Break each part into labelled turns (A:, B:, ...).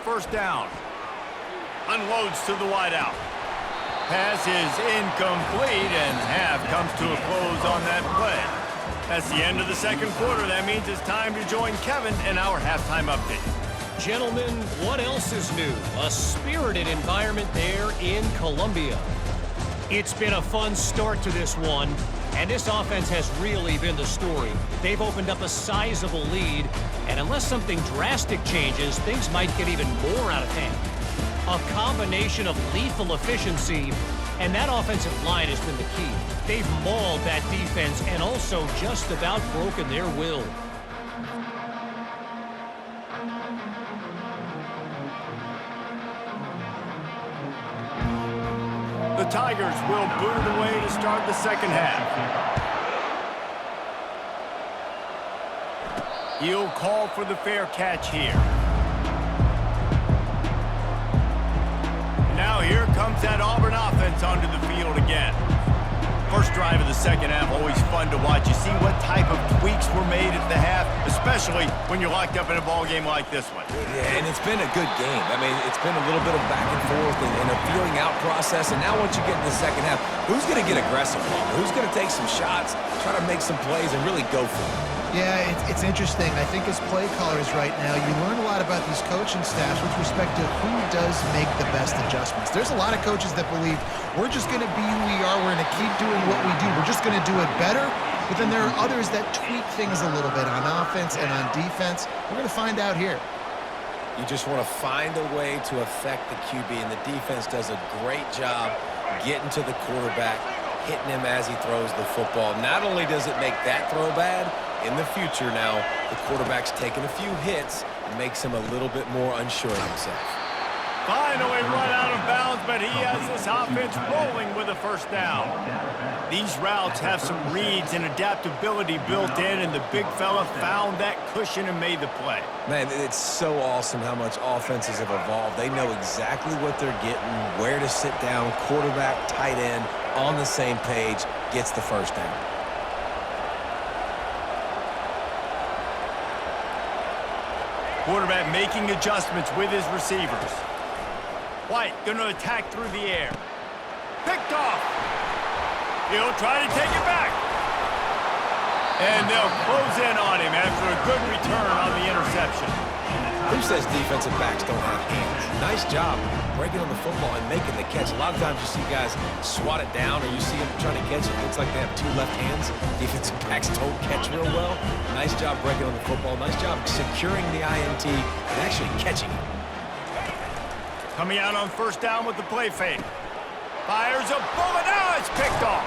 A: first down. Unloads to the wideout. Pass is incomplete, and half comes to a close on that play. That's the end of the second quarter. That means it's time to join Kevin in our halftime update.
B: Gentlemen, what else is new? A spirited environment there in Columbia. It's been a fun start to this one, and this offense has really been the story. They've opened up a sizable lead, and unless something drastic changes, things might get even more out of hand. A combination of lethal efficiency, and that offensive line has been the key. They've mauled that defense and also just about broken their will.
A: The Tigers will boot it away to start the second half. He'll call for the fair catch here. Now here comes that Auburn offense onto the field again. First drive of the second half, always fun to watch. You see what type of tweaks were made at the half, especially when you're locked up in a ball game like this one.
C: Yeah, and it's been a good game. I mean, it's been a little bit of back and forth and a feeling out process. And now once you get in the second half, who's going to get aggressive? Who's going to take some shots, try to make some plays, and really go for it?
D: Yeah, it's interesting. I think as play callers right now, you learn a lot about these coaching staffs with respect to who does make the best adjustments. There's a lot of coaches that believe we're just going to be who we are. We're going to keep doing what we do. We're just going to do it better. But then there are others that tweak things a little bit on offense and on defense. We're going to find out here.
C: You just want to find a way to affect the QB, and the defense does a great job getting to the quarterback, hitting him as he throws the football. Not only does it make that throw bad, in the future now, the quarterback's taking a few hits and makes him a little bit more unsure of himself.
A: Finally run out of bounds, but he has this offense rolling with a first down. These routes have some reads and adaptability built in, and the big fella found that cushion and made the play.
C: Man, it's so awesome how much offenses have evolved. They know exactly what they're getting, where to sit down, quarterback, tight end, on the same page, gets the first down.
A: Quarterback making adjustments with his receivers. White going to attack through the air. Picked off. He'll try to take it back. And they'll close in on him after a good return on the interception.
C: Who says defensive backs don't have hands? Nice job breaking on the football and making the catch. A lot of times you see guys swat it down, or you see them trying to catch it. It looks like they have two left hands. Defensive backs don't catch real well. Nice job breaking on the football. Nice job securing the INT and actually catching it.
A: Coming out on first down with the play fake. Fires a bullet. Now it's picked off.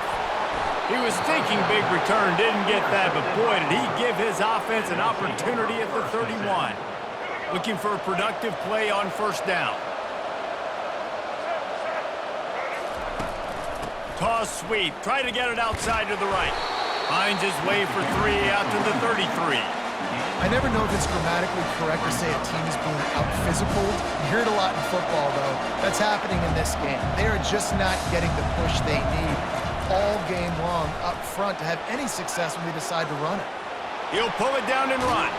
A: He was thinking big return, didn't get that, but boy, did he give his offense an opportunity at the 31. Looking for a productive play on first down. Toss sweep. Try to get it outside to the right. Finds his way for 3 out to the 33.
D: I never know if it's grammatically correct to say a team is being out-physical. You hear it a lot in football, though. That's happening in this game. They are just not getting the push they need all game long up front to have any success when they decide to run it.
A: He'll pull it down and run.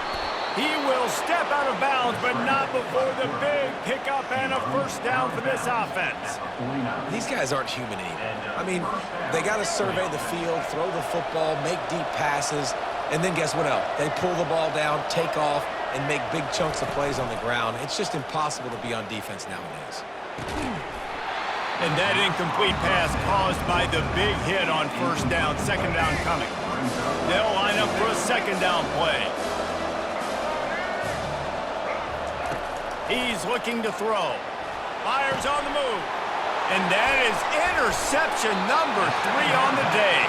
A: He will step out of bounds, but not before the big pickup and a first down for this offense.
C: These guys aren't human either. I mean, they got to survey the field, throw the football, make deep passes, and then guess what else? They pull the ball down, take off, and make big chunks of plays on the ground. It's just impossible to be on defense nowadays.
A: And that incomplete pass caused by the big hit on first down. Second down coming. They'll line up for a second down play. He's looking to throw. Fires on the move. And that is interception number 3 on the day.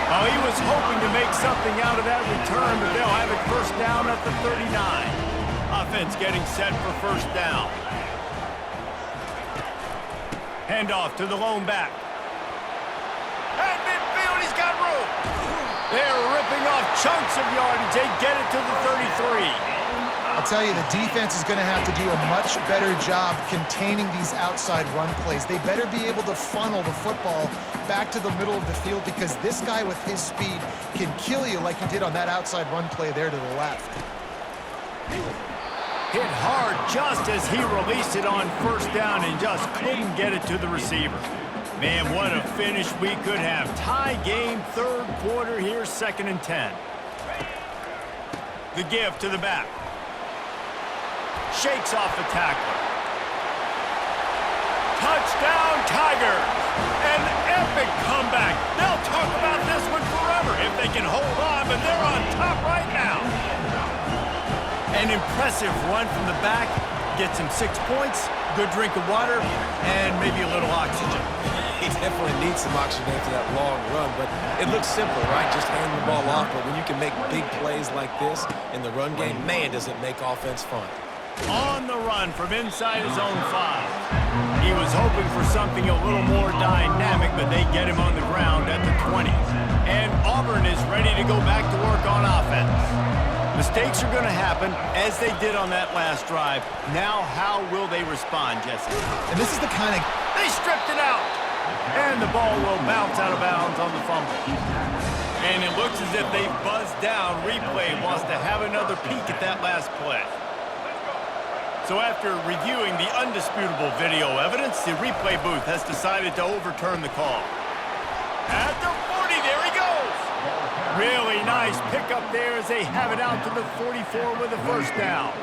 A: Oh, he was hoping to make something out of that return, but they'll have it first down at the 39. Offense getting set for first down. Handoff to the lone back. At midfield, he's got room. They're ripping off chunks of yardage. They get it to the 33.
D: I'll tell you, the defense is going to have to do a much better job containing these outside run plays. They better be able to funnel the football back to the middle of the field, because this guy with his speed can kill you like he did on that outside run play there to the left.
A: Hit hard just as he released it on first down and just couldn't get it to the receiver. Man, what a finish we could have. Tie game, third quarter here, 2nd and 10. The give to the back. Shakes off the tackler. Touchdown, Tigers! An epic comeback. They'll talk about this one forever if they can hold on, but they're on top right now. An impressive run from the back. Gets him 6 points, good drink of water, and maybe a little oxygen.
C: He definitely needs some oxygen after that long run, but it looks simple, right? Just hand the ball off, but when you can make big plays like this in the run game, man, does it make offense fun.
A: On the run from inside his own 5. He was hoping for something a little more dynamic, but they get him on the ground at the 20. And Auburn is ready to go back to work on offense. Mistakes are going to happen, as they did on that last drive. Now, how will they respond, Jesse?
D: And this is the kind of...
A: They stripped it out! And the ball will bounce out of bounds on the fumble. And it looks as if they buzzed down. Replay wants to have another peek at that last play. So after reviewing the undisputable video evidence, the replay booth has decided to overturn the call. At the 40, there he goes! Really nice pickup there as they have it out to the 44 with a first down.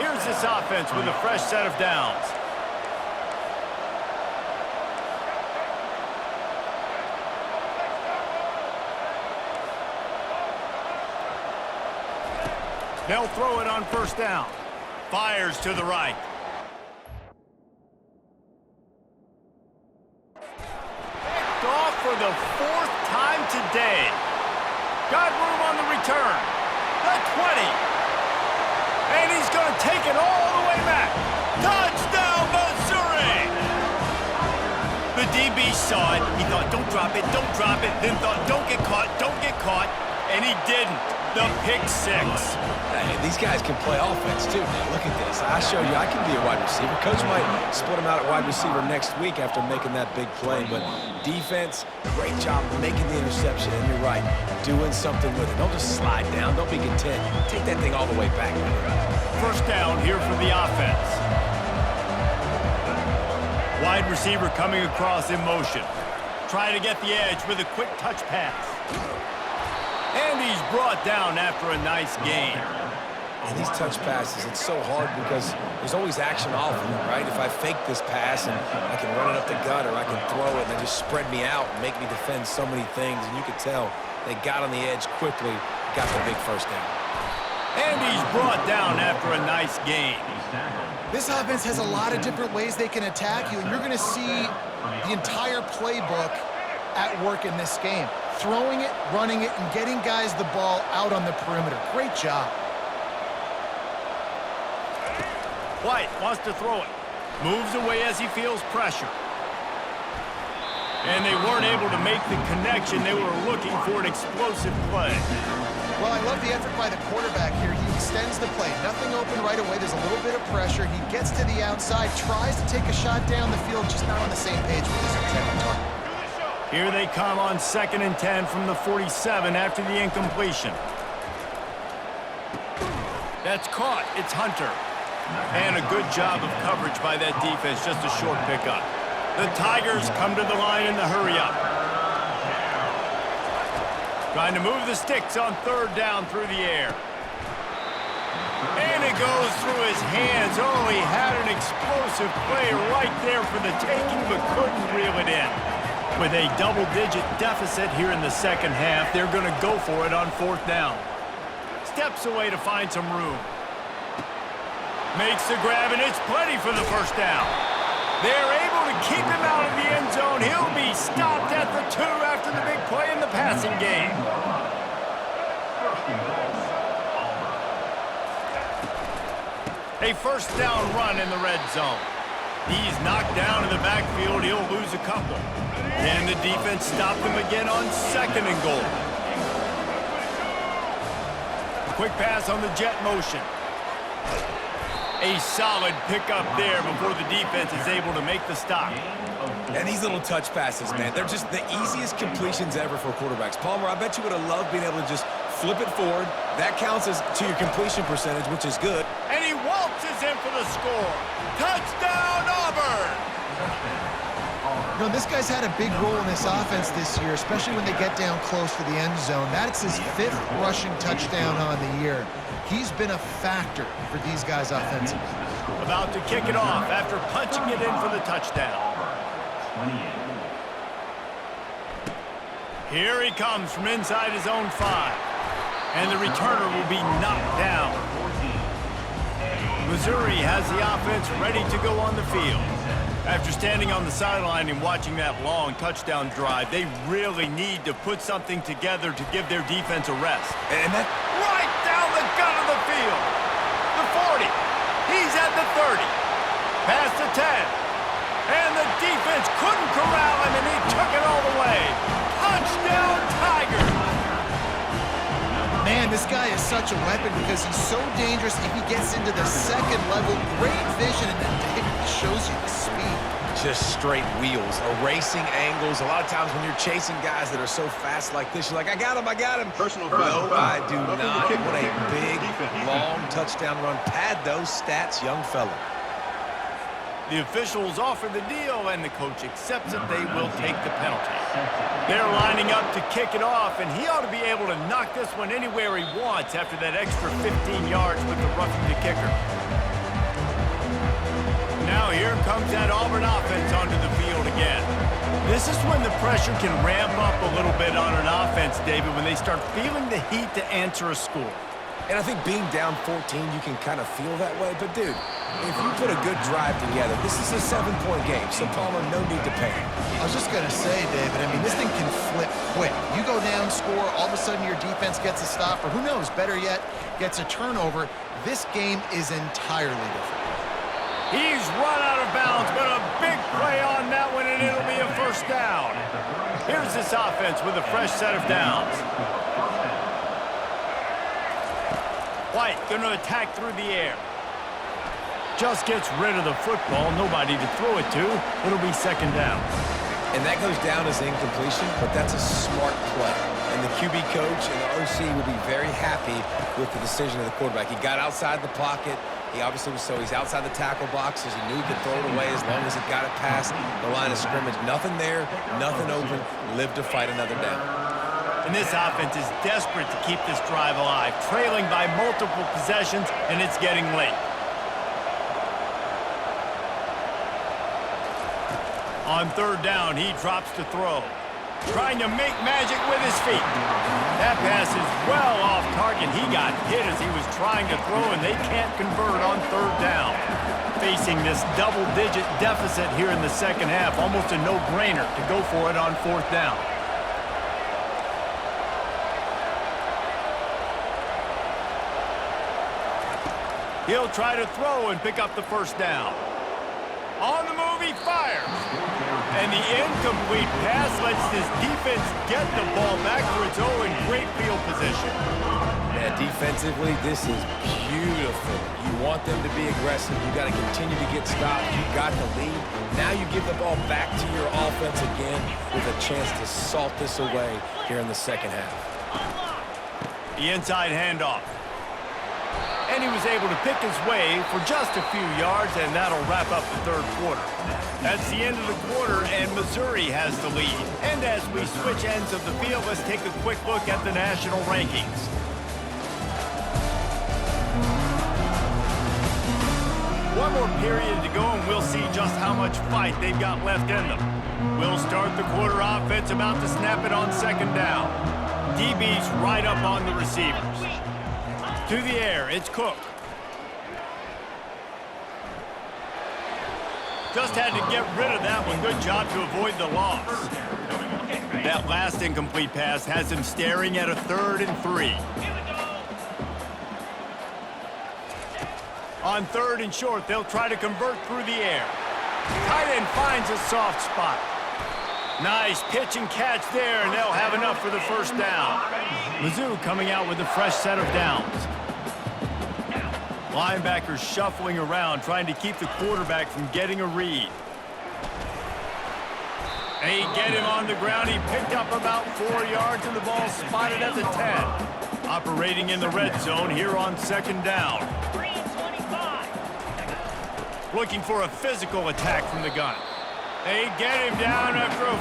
A: Here's this offense with a fresh set of downs. They'll throw it on first down. Fires to the right. Picked off for the 4th time today. Got room on the return. The 20. And he's going to take it all the way back. Touchdown, Missouri! The DB saw it. He thought, don't drop it, don't drop it. Then thought, don't get caught, don't get caught. And he didn't. The pick 6.
C: Hey, these guys can play offense, too, man. Look at this. I showed you I can be a wide receiver. Coach might split him out at wide receiver next week after making that big play. But defense, great job making the interception. And you're right, doing something with it. Don't just slide down. Don't be content. Take that thing all the way back.
A: First down here for the offense. Wide receiver coming across in motion. Trying to get the edge with a quick touch pass. And he's brought down after a nice gain.
C: And these touch passes, it's so hard because there's always action off of them, right? If I fake this pass and I can run it up the gut or I can throw it and they just spread me out and make me defend so many things. And you could tell they got on the edge quickly, got the big first down.
A: And he's brought down after a nice gain.
D: This offense has a lot of different ways they can attack you, and you're going to see the entire playbook at work in this game. Throwing it, running it, and getting guys the ball out on the perimeter. Great job.
A: White wants to throw it. Moves away as he feels pressure. And they weren't able to make the connection. They were looking for an explosive play.
D: Well, I love the effort by the quarterback here. He extends the play. Nothing open right away. There's a little bit of pressure. He gets to the outside, tries to take a shot down the field, just not on the same page with his intended target.
A: Here they come on 2nd and 10 from the 47 after the incompletion. That's caught. It's Hunter. And a good job of coverage by that defense. Just a short pickup. The Tigers come to the line in the hurry-up. Trying to move the sticks on 3rd down through the air. And it goes through his hands. Oh, he had an explosive play right there for the taking, but couldn't reel it in. With a double-digit deficit here in the second half, they're going to go for it on 4th down. Steps away to find some room. Makes the grab, and it's plenty for the first down. They're able to keep him out of the end zone. He'll be stopped at the 2 after the big play in the passing game. A first down run in the red zone. He's knocked down in the backfield. He'll lose a couple. And the defense stopped him again on 2nd and goal. Quick pass on the jet motion. A solid pickup there before the defense is able to make the stop.
C: And these little touch passes, man, they're just the easiest completions ever for quarterbacks. Palmer, I bet you would have loved being able to just flip it forward. That counts as to your completion percentage, which is good.
A: And he won! in for the score. Touchdown, Auburn!
D: You know, this guy's had a big role in this offense this year, especially when they get down close to the end zone. That's his 5th rushing touchdown on the year. He's been a factor for these guys offensively.
A: About to kick it off after punching it in for the touchdown. Here he comes from inside his own 5. And the returner will be knocked down. Missouri has the offense ready to go on the field. After standing on the sideline and watching that long touchdown drive, they really need to put something together to give their defense a rest.
C: And that
A: Right down the gut of the field. The 40. He's at the 30. Past the 10. And the defense couldn't corral him, and he took it all the way. Touchdown, Tigers!
D: Man, this guy is such a weapon because he's so dangerous if he gets into the second level. Great vision, and then David shows you the speed.
C: just straight wheels, erasing angles. A lot of times when you're chasing guys that are so fast like this, you're like, I got him, I got him.
E: Personal
C: No,
E: foul.
C: I do not.
E: Kick.
C: What a big,
E: Defense.
C: long touchdown run. Pad those stats, young fella.
A: The officials offer the deal, and the coach accepts it. They will take the penalty. They're lining up to kick it off, and he ought to be able to knock this one anywhere he wants after that extra 15 yards with the roughing the kicker. Now here comes that Auburn offense onto the field again. This is when the pressure can ramp up a little bit on an offense, David, when they start feeling the heat to answer a score.
C: And I think being down 14, you can kind of feel that way. But, dude, if you put a good drive together, this is a 7-point game. So, Palmer, no need to panic.
D: I was just going to say, David, I mean, this thing can flip quick. You go down, score, all of a sudden your defense gets a stop, or who knows, better yet, gets a turnover. This game is entirely different.
A: He's run out of bounds, but a big play on that one, and it'll be a first down. Here's this offense with a fresh set of downs. White going to attack through the air. Just gets rid of the football. Nobody to throw it to. It'll be second down.
C: And that goes down as incompletion, but that's a smart play. And the QB coach and the OC will be very happy with the decision of the quarterback. He got outside the pocket. He obviously was he's outside the tackle boxes. He knew he could throw it away as long as it got it past the line of scrimmage. Nothing there, nothing open. Lived to fight another down.
A: And this offense is desperate to keep this drive alive, trailing by multiple possessions, and it's getting late. On third down, he drops to throw. Trying to make magic with his feet. That pass is well off target. He got hit as he was trying to throw, and they can't convert on third down. Facing this double-digit deficit here in the second half, almost a no-brainer to go for it on fourth down. He'll try to throw and pick up the first down. On the move, he fires. And the incomplete pass lets this defense get the ball back to its own in great field position.
C: Yeah, defensively, this is beautiful. You want them to be aggressive. You got to continue to get stops. You got the lead. Now you give the ball back to your offense again with a chance to salt this away here in the second half.
A: The inside handoff. And he was able to pick his way for just a few yards, and that'll wrap up the third quarter. That's the end of the quarter, and Missouri has the lead. And as we switch ends of the field, let's take a quick look at the national rankings. One more period to go, and we'll see just how much fight they've got left in them. We'll start the quarter offense, about to snap it on second down. DB's right up on the receivers. To the air, it's Cook. Just had to get rid of that one. Good job to avoid the loss. That last incomplete pass has him staring at a 3rd and 3. On 3rd and short, they'll try to convert through the air. Tight end finds a soft spot. Nice pitch and catch there, and they'll have enough for the first down. Mizzou coming out with a fresh set of downs. Linebackers shuffling around, trying to keep the quarterback from getting a read. They get him on the ground. He picked up about 4 yards, and the ball spotted at the 10. Operating in the red zone here on second down. looking for a physical attack from the gun. They get him down after a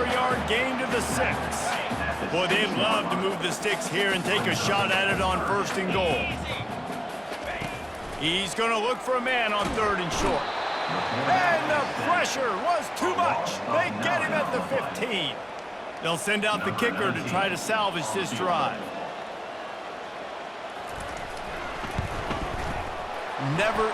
A: 4-yard gain to the 6. Boy, they'd love to move the sticks here and take a shot at it on 1st and goal. He's going to look for a man on 3rd and short. And the pressure was too much. They get him at the 15. They'll send out the kicker to try to salvage this drive. Never...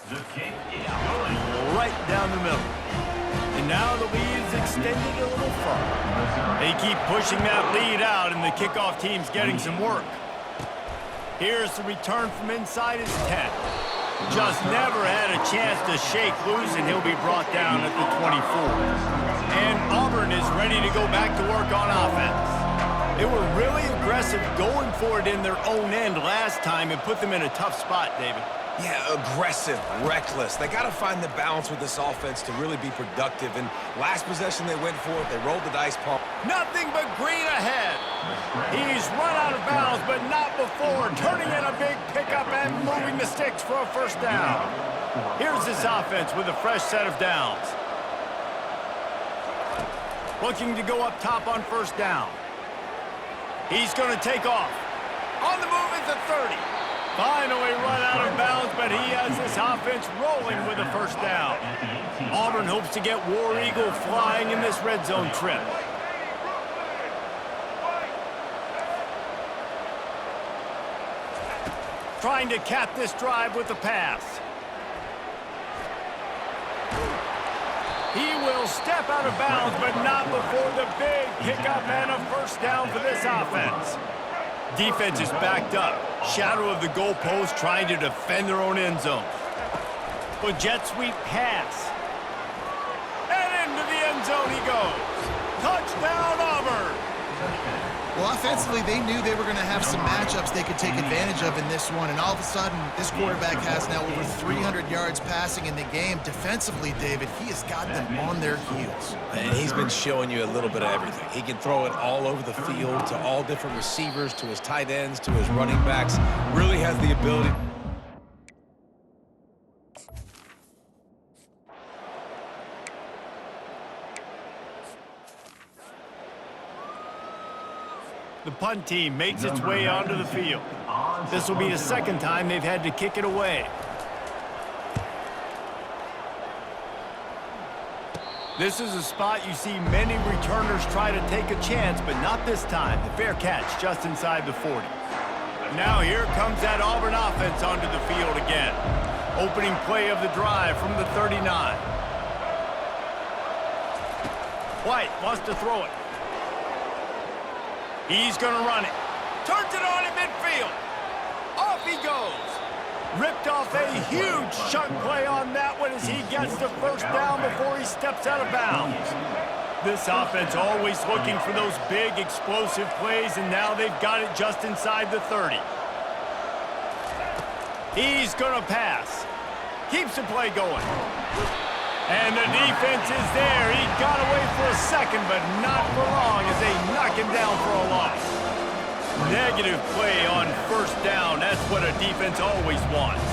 E: The kick is good.
A: Right down the middle. And now the lead is extended a little further. They keep pushing that lead out, and the kickoff team's getting some work. Here's the return from inside his 10. Just never had a chance to shake loose, and he'll be brought down at the 24. And Auburn is ready to go back to work on offense. They were really aggressive going for it in their own end last time and put them in a tough spot, David.
C: Yeah, aggressive, reckless. They got to find the balance with this offense to really be productive. And last possession they went for it, they rolled the dice pump.
A: Nothing but green ahead. He's run out of bounds, but not before turning in a big pickup and moving the sticks for a 1st down. Here's this offense with a fresh set of downs. Looking to go up top on 1st down. He's going to take off. On the move is the 30. Finally run out of bounds, but he has this offense rolling with a 1st down. Auburn hopes to get War Eagle flying in this red zone trip. Trying to cap this drive with the pass. He will step out of bounds, but not before the big pickup and a 1st down for this offense. Defense is backed up. Shadow of the goalpost trying to defend their own end zone. A jet sweep pass. And into the end zone he goes. Touchdown, Auburn!
D: Well, offensively, they knew they were going to have some matchups they could take advantage of in this one, and all of a sudden, this quarterback has now over 300 yards passing in the game. Defensively, David, he has got them on their heels.
C: And he's been showing you a little bit of everything. He can throw it all over the field to all different receivers, to his tight ends, to his running backs. Really has the ability.
A: The punt team makes its way onto the field. This will be the 2nd time they've had to kick it away. This is a spot you see many returners try to take a chance, but not this time. The fair catch just inside the 40. Now here comes that Auburn offense onto the field again. Opening play of the drive from the 39. White wants to throw it. He's going to run it. Turns it on in midfield. Off he goes. Ripped off a huge chunk play on that one as he gets the 1st down before he steps out of bounds. This offense always looking for those big explosive plays, and now they've got it just inside the 30. He's going to pass. Keeps the play going. And the defense is there. He got away for a second, but not for long as they knock him down for a loss. Negative play on 1st down. That's what a defense always wants.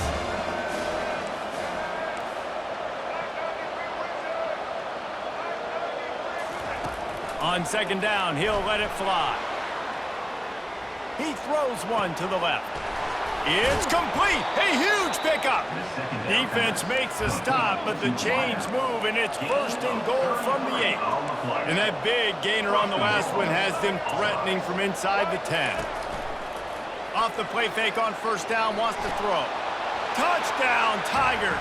A: On 2nd down, he'll let it fly. He throws one to the left. It's complete. A huge pickup. Defense makes a stop, but the chains move, and it's 1st and goal from the 8. And that big gainer on the last one has them threatening from inside the 10. Off the play fake on 1st down, wants to throw. Touchdown, Tigers.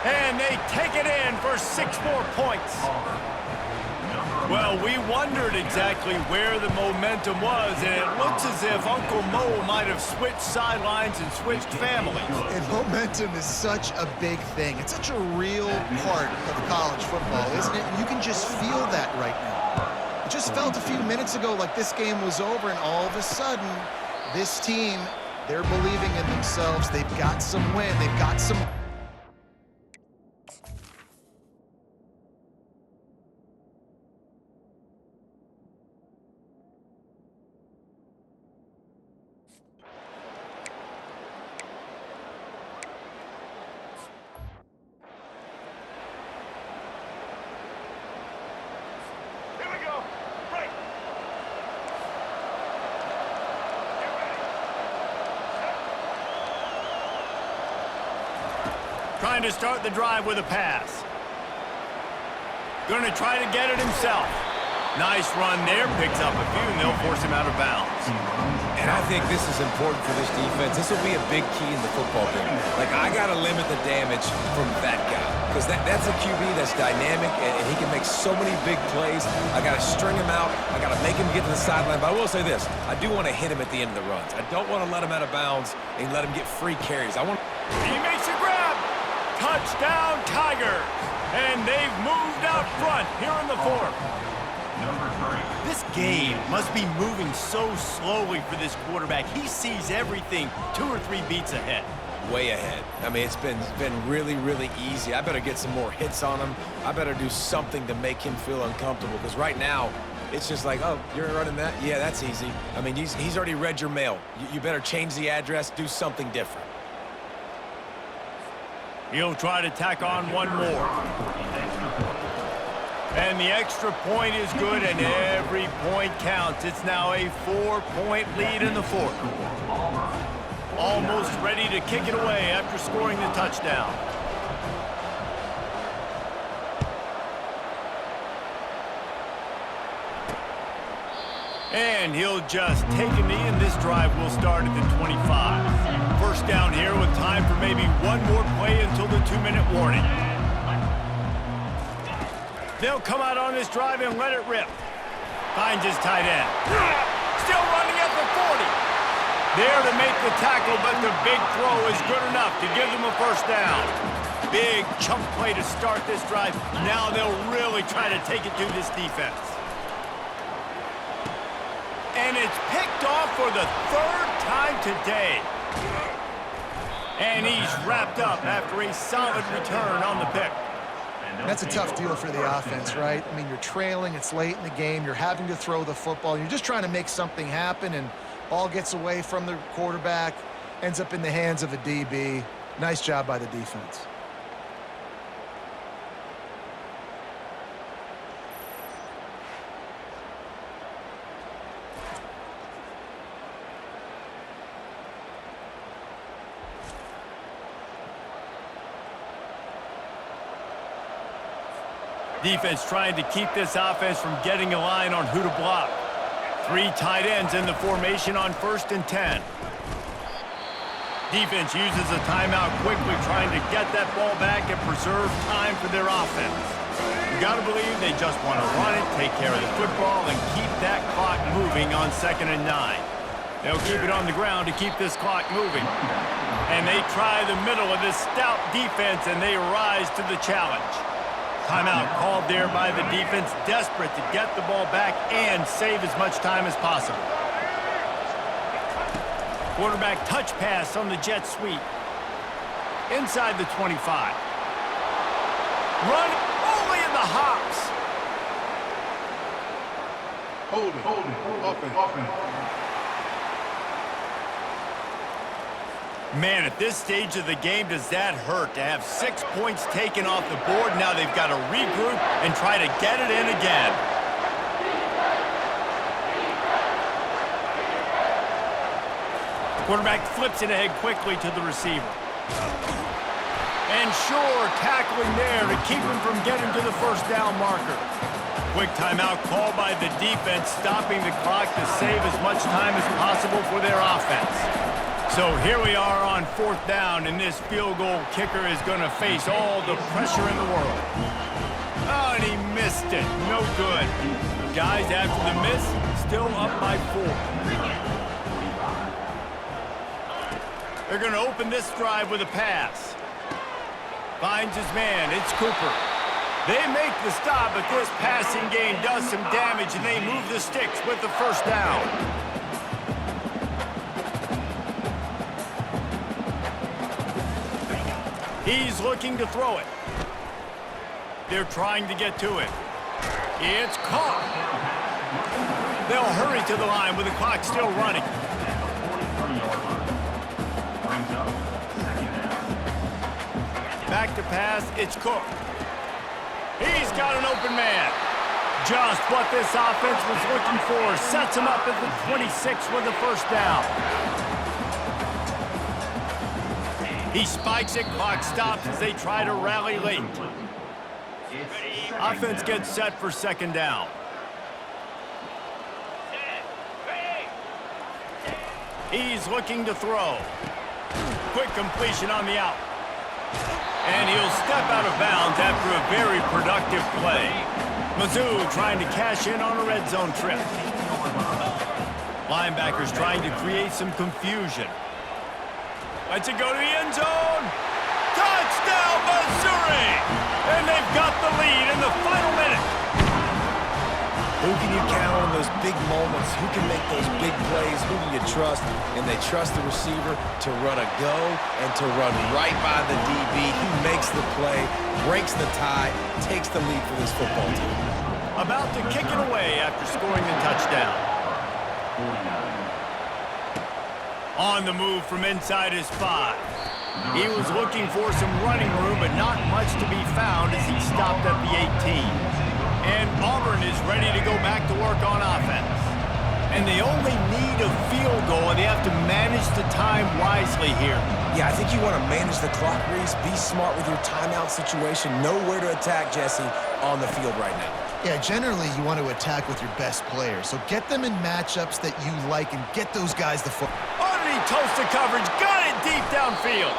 A: And they take it in for 6 more points. Well, we wondered exactly where the momentum was, and it looks as if Uncle Mo might have switched sidelines and switched families.
D: And momentum is such a big thing. It's such a real part of college football, isn't it? You can just feel that right now. It just felt a few minutes ago like this game was over, and all of a sudden, this team, they're believing in themselves. They've got some win. They've got some...
A: trying to start the drive with a pass. Going to try to get it himself. Nice run there, picks up a few, and they'll force him out of bounds.
C: And I think this is important for this defense. This will be a big key in the football game. Like, I got to limit the damage from that guy. Because that's a QB that's dynamic, and he can make so many big plays. I got to string him out. I got to make him get to the sideline. But I will say this. I do want to hit him at the end of the runs. I don't want to let him out of bounds and let him get free carries.
A: He makes a grab. Touchdown, Tigers. And they've moved out front here in the fourth. This game must be moving so slowly for this quarterback. He sees everything 2 or 3 beats ahead.
C: Way ahead. I mean, it's been really, really easy. I better get some more hits on him. I better do something to make him feel uncomfortable. Because right now, it's just like, oh, you're running that? Yeah, that's easy. I mean, he's already read your mail. You better change the address, do something different.
A: He'll try to tack on one more. And the extra point is good, and every point counts. It's now a 4-point lead in the fourth. Almost ready to kick it away after scoring the touchdown. And he'll just take a knee, and this drive will start at the 25. First down here with time for maybe one more play until the 2-minute warning. They'll come out on this drive and let it rip. Finds his tight end. Still running at the 40. There to make the tackle, but the big throw is good enough to give them a first down. Big chunk play to start this drive. Now they'll really try to take it to this defense. And it's picked off for the 3rd time today. And he's wrapped up after a solid return on the pick.
D: That's a tough deal for the offense, right? I mean, you're trailing, it's late in the game, you're having to throw the football, you're just trying to make something happen, and ball gets away from the quarterback, ends up in the hands of a DB. Nice job by the defense.
A: Defense trying to keep this offense from getting a line on who to block. 3 tight ends in the formation on 1st and 10. Defense uses a timeout quickly, trying to get that ball back and preserve time for their offense. You got to believe they just want to run it, take care of the football, and keep that clock moving on 2nd and 9. They'll keep it on the ground to keep this clock moving. And they try the middle of this stout defense, and they rise to the challenge. Timeout called there by the defense, desperate to get the ball back and save as much time as possible. Quarterback touch pass on the jet sweep. Inside the 25. Run only in the hops.
F: Hold it. Offense.
A: Man, at this stage of the game, does that hurt to have 6 points taken off the board? Now they've got to regroup and try to get it in again. Quarterback flips it ahead quickly to the receiver. And sure, tackling there to keep him from getting to the first down marker. Quick timeout called by the defense, stopping the clock to save as much time as possible for their offense. So here we are on 4th down, and this field goal kicker is going to face all the pressure in the world. Oh, and he missed it. No good. Guys, after the miss, still up by 4. They're going to open this drive with a pass. Finds his man. It's Cooper. They make the stop, but this passing game does some damage, and they move the sticks with the first down. He's looking to throw it. They're trying to get to it. It's caught. They'll hurry to the line with the clock still running. Back to pass, it's Cook. He's got an open man. Just what this offense was looking for. Sets him up at the 26 with the first down. He spikes it, clock stops as they try to rally late. Offense gets set for second down. He's looking to throw. Quick completion on the out. And he'll step out of bounds after a very productive play. Mizzou trying to cash in on a red zone trip. Linebackers trying to create some confusion. Lets it go to the end zone. Touchdown, Missouri! And they've got the lead in the final minute.
C: Who can you count on those big moments? Who can make those big plays? Who can you trust? And they trust the receiver to run a go and to run right by the DB. He makes the play, breaks the tie, takes the lead for this football team.
A: About to kick it away after scoring the touchdown. On the move from inside his 5. He was looking for some running room, but not much to be found as he stopped at the 18. And Auburn is ready to go back to work on offense. And they only need a field goal, and they have to manage the time wisely here.
C: Yeah, I think you want to manage the clock, Reese. Be smart with your timeout situation. Know where to attack, Jesse, on the field right now.
D: Yeah, generally you want to attack with your best players. So get them in matchups that you like and get those guys the football.
A: Underneath toasted coverage, got it deep downfield.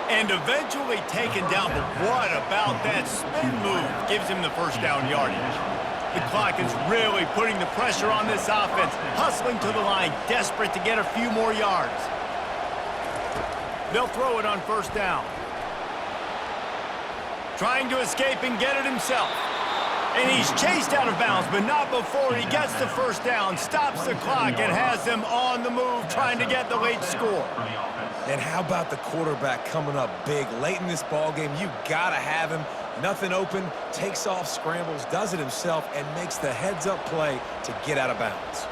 A: And eventually taken down, but what about that spin move? Gives him the first down yardage. The clock is really putting the pressure on this offense, hustling to the line, desperate to get a few more yards. They'll throw it on first down. Trying to escape and get it himself. And he's chased out of bounds, but not before he gets the first down, stops the clock, and has them on the move, trying to get the late score.
C: And how about the quarterback coming up big? Late in this ballgame, you got to have him. Nothing open, takes off, scrambles, does it himself, and makes the heads-up play to get out of bounds.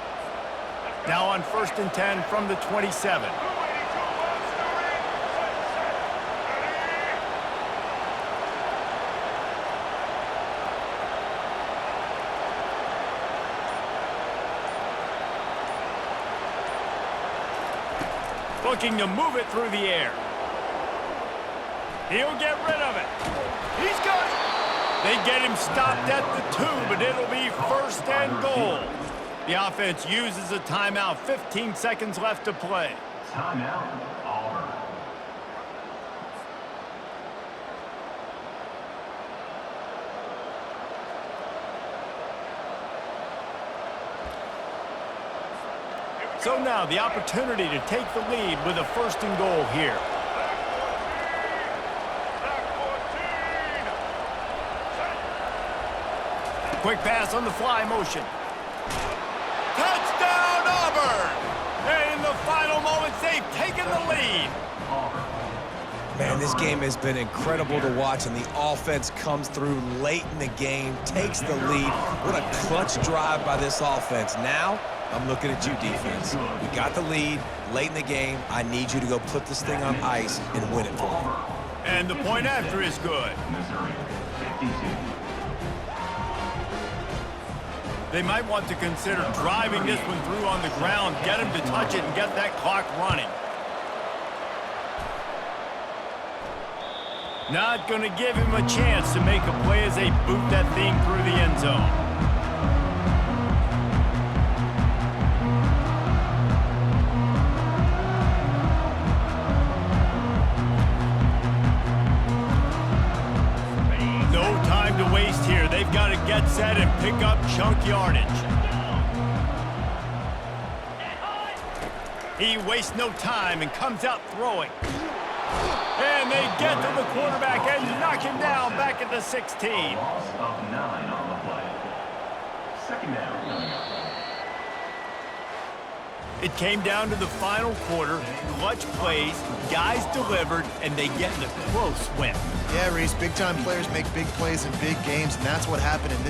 A: Now on 1st and 10 from the 27. Looking to move it through the air. He'll get rid of it. He's got it. They get him stopped at the 2, but it'll be 1st and goal. The offense uses a timeout. 15 seconds left to play.
E: Timeout, Auburn.
A: So now the opportunity to take the lead with a 1st and goal here. Quick pass on the fly motion. Touchdown, Auburn! And in the final moments, they've taken the lead.
C: Man, this game has been incredible to watch, and the offense comes through late in the game, takes the lead. What a clutch drive by this offense. Now, I'm looking at you, defense. We got the lead late in the game. I need you to go put this thing on ice and win it for me.
A: And the point after is good.
E: Missouri, 52.
A: They might want to consider driving this one through on the ground, get him to touch it, and get that clock running. Not going to give him a chance to make a play as they boot that thing through the end zone. They've got to get set and pick up chunk yardage. He wastes no time and comes out throwing. And they get to the quarterback and knock him down back at the 16.
E: Loss of 9 on the play. 2nd down.
A: It came down to the final quarter, clutch plays, guys delivered, and they get in a close win.
D: Yeah, Reese, big-time players make big plays in big games, and that's what happened in this